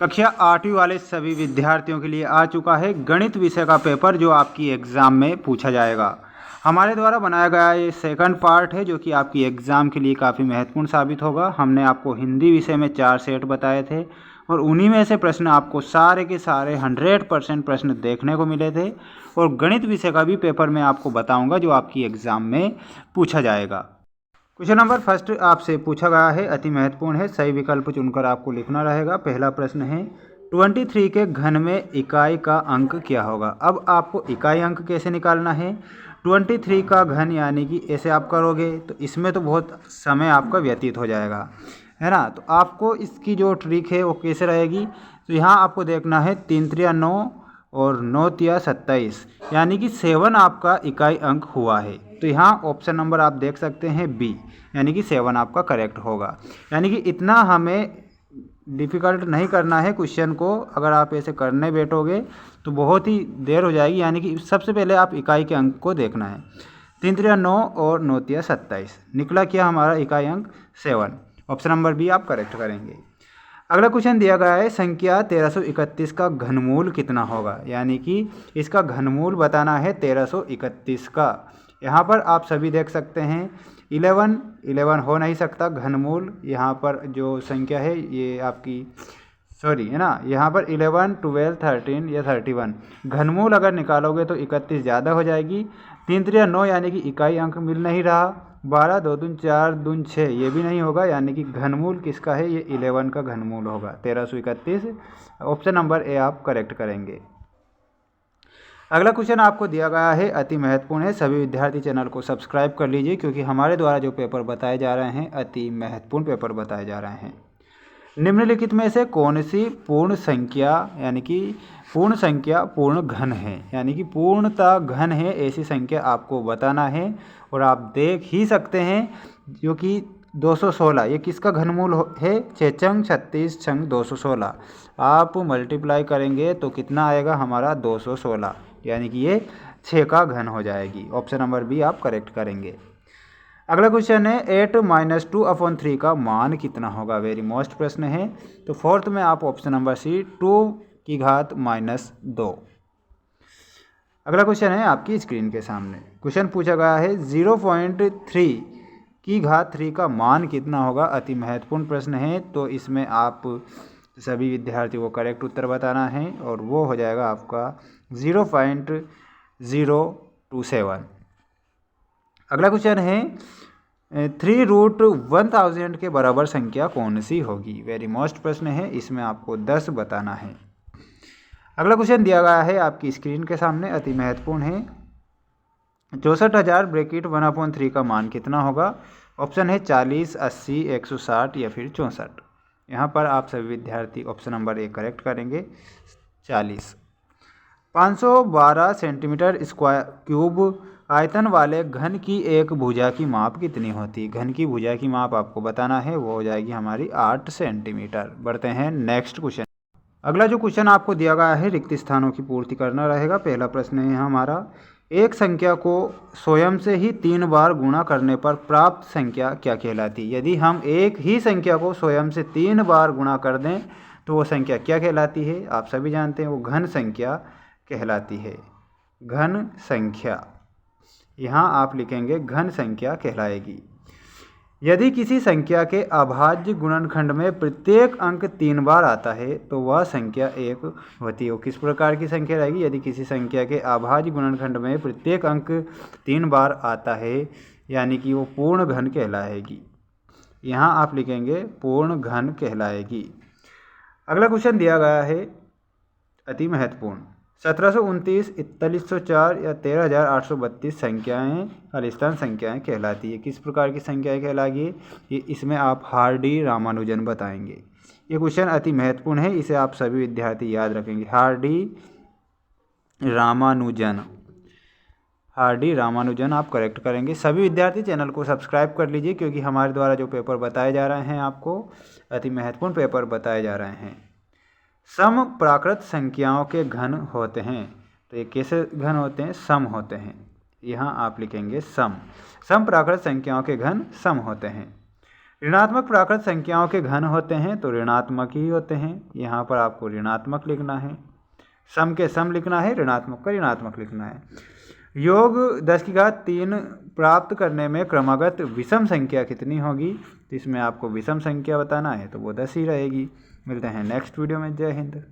कक्षा 8वीं वाले सभी विद्यार्थियों के लिए आ चुका है गणित विषय का पेपर जो आपकी एग्ज़ाम में पूछा जाएगा। हमारे द्वारा बनाया गया ये सेकंड पार्ट है जो कि आपकी एग्ज़ाम के लिए काफ़ी महत्वपूर्ण साबित होगा। हमने आपको हिंदी विषय में 4 सेट बताए थे और उन्हीं में से प्रश्न आपको सारे के सारे 100% प्रश्न देखने को मिले थे और गणित विषय का भी पेपर मैं आपको बताऊँगा जो आपकी एग्ज़ाम में पूछा जाएगा। क्वेश्चन नंबर फर्स्ट आपसे पूछा गया है, अति महत्वपूर्ण है, सही विकल्प चुनकर आपको लिखना रहेगा। पहला प्रश्न है 23 के घन में इकाई का अंक क्या होगा। अब आपको इकाई अंक कैसे निकालना है। 23 का घन यानी कि ऐसे आप करोगे तो इसमें तो बहुत समय आपका व्यतीत हो जाएगा, है ना। तो आपको इसकी जो ट्रिक है वो कैसे रहेगी, तो यहाँ आपको देखना है 3 3 9 और 9 3 27 यानी कि 7 आपका इकाई अंक हुआ है। तो यहाँ ऑप्शन नंबर आप देख सकते हैं बी यानी कि 7 आपका करेक्ट होगा। यानी कि इतना हमें डिफ़िकल्ट नहीं करना है क्वेश्चन को। अगर आप ऐसे करने बैठोगे तो बहुत ही देर हो जाएगी। यानी कि सबसे पहले आप इकाई के अंक को देखना है। 3 3 9 और 9 3 27 निकला क्या हमारा इकाई अंक 7। ऑप्शन नंबर बी आप करेक्ट करेंगे। अगला क्वेश्चन दिया गया है संख्या 1331 का घनमूल कितना होगा। यानी कि इसका घनमूल बताना है 1331 का। यहाँ पर आप सभी देख सकते हैं 11 हो नहीं सकता घनमूल। यहाँ पर जो संख्या है ये आपकी है ना, यहाँ पर 11 12 13 या 31 घनमूल अगर निकालोगे तो 31 ज़्यादा हो जाएगी। 3 3 9 यानी कि इकाई अंक मिल नहीं रहा। 12 2 दून 4 दून 6 ये भी नहीं होगा। यानी कि घनमूल किसका है, ये 11 का घनमूल होगा 1331। ऑप्शन नंबर ए आप करेक्ट करेंगे। अगला क्वेश्चन आपको दिया गया है, अति महत्वपूर्ण है, सभी विद्यार्थी चैनल को सब्सक्राइब कर लीजिए क्योंकि हमारे द्वारा जो पेपर बताए जा रहे हैं अति महत्वपूर्ण पेपर बताए जा रहे हैं। निम्नलिखित में से कौन सी पूर्ण संख्या यानी कि पूर्ण संख्या पूर्ण घन है। यानी कि पूर्णतः घन है ऐसी संख्या आपको बताना है और आप देख ही सकते हैं जो कि 216 ये किसका घनमूल है, 6 छंग 36 छंग 216। आप मल्टीप्लाई करेंगे तो कितना आएगा हमारा 216 यानी कि ये 6 का घन हो जाएगी। ऑप्शन नंबर बी आप करेक्ट करेंगे। अगला क्वेश्चन है 8 - 2/3 का मान कितना होगा। वेरी मोस्ट प्रश्न है। तो फोर्थ में आप ऑप्शन नंबर सी 2 की घात -2। अगला क्वेश्चन है आपकी स्क्रीन के सामने। क्वेश्चन पूछा गया है 0.3 की घात 3 का मान कितना होगा। अति महत्वपूर्ण प्रश्न है। तो इसमें आप सभी विद्यार्थियों को करेक्ट उत्तर बताना है और वो हो जाएगा आपका 0.027। अगला क्वेश्चन है 3√1000 के बराबर संख्या कौन सी होगी। वेरी मोस्ट प्रश्न है, इसमें आपको 10 बताना है। अगला क्वेश्चन दिया गया है आपकी स्क्रीन के सामने, अति महत्वपूर्ण है 64,000 ब्रैकेट 1/3 का मान कितना होगा। ऑप्शन है 40 80 160 या फिर 64। यहाँ पर आप सभी विद्यार्थी ऑप्शन नंबर ए करेक्ट करेंगे 40। 512 सेंटीमीटर स्क्वायर क्यूब आयतन वाले घन की एक भुजा की माप कितनी होती। घन की भुजा की माप आपको बताना है, वो हो जाएगी हमारी 8 सेंटीमीटर। बढ़ते हैं नेक्स्ट क्वेश्चन। अगला जो क्वेश्चन आपको दिया गया है रिक्त स्थानों की पूर्ति करना रहेगा। पहला प्रश्न है हमारा, एक संख्या को स्वयं से ही 3 बार गुणा करने पर प्राप्त संख्या क्या कहलाती। यदि हम एक ही संख्या को स्वयं से 3 बार गुणा कर दें तो वो संख्या क्या कहलाती है। आप सभी जानते हैं वो घन संख्या कहलाती है। घन संख्या यहाँ आप लिखेंगे घन संख्या कहलाएगी। यदि किसी संख्या के अभाज्य गुणनखंड में प्रत्येक अंक 3 बार आता है तो वह संख्या एक होती है। वो किस प्रकार की संख्या रहेगी। यदि किसी संख्या के अभाज्य गुणनखंड में प्रत्येक अंक 3 बार आता है यानी कि वो पूर्ण घन कहलाएगी। यहाँ आप लिखेंगे पूर्ण घन कहलाएगी। अगला क्वेश्चन दिया गया है अति महत्वपूर्ण, 1729 4104 या 13832 संख्याएं खालिस्तान संख्याएं कहलाती है। किस प्रकार की संख्याएं कहलाएगी ये इसमें आप हार्डी रामानुजन बताएंगे। ये क्वेश्चन अति महत्वपूर्ण है, इसे आप सभी विद्यार्थी याद रखेंगे। हार्डी रामानुजन आप करेक्ट करेंगे। सभी विद्यार्थी चैनल को सब्सक्राइब कर लीजिए क्योंकि हमारे द्वारा जो पेपर बताए जा रहे हैं आपको अति महत्वपूर्ण पेपर बताए जा रहे हैं। सम प्राकृत संख्याओं के घन होते हैं। तो ये कैसे घन होते हैं, सम होते हैं। यहाँ आप लिखेंगे सम। सम प्राकृत संख्याओं के घन सम होते हैं। ऋणात्मक प्राकृत संख्याओं के घन होते हैं तो ऋणात्मक ही होते हैं, यहाँ पर आपको ऋणात्मक लिखना है। सम के सम लिखना है, ऋणात्मक का ऋणात्मक लिखना है। योग 10 की घात 3 प्राप्त करने में क्रमागत विषम संख्या कितनी होगी, तो इसमें आपको विषम संख्या बताना है तो वो 10 ही रहेगी। मिलते हैं नेक्स्ट वीडियो में। जय हिंद।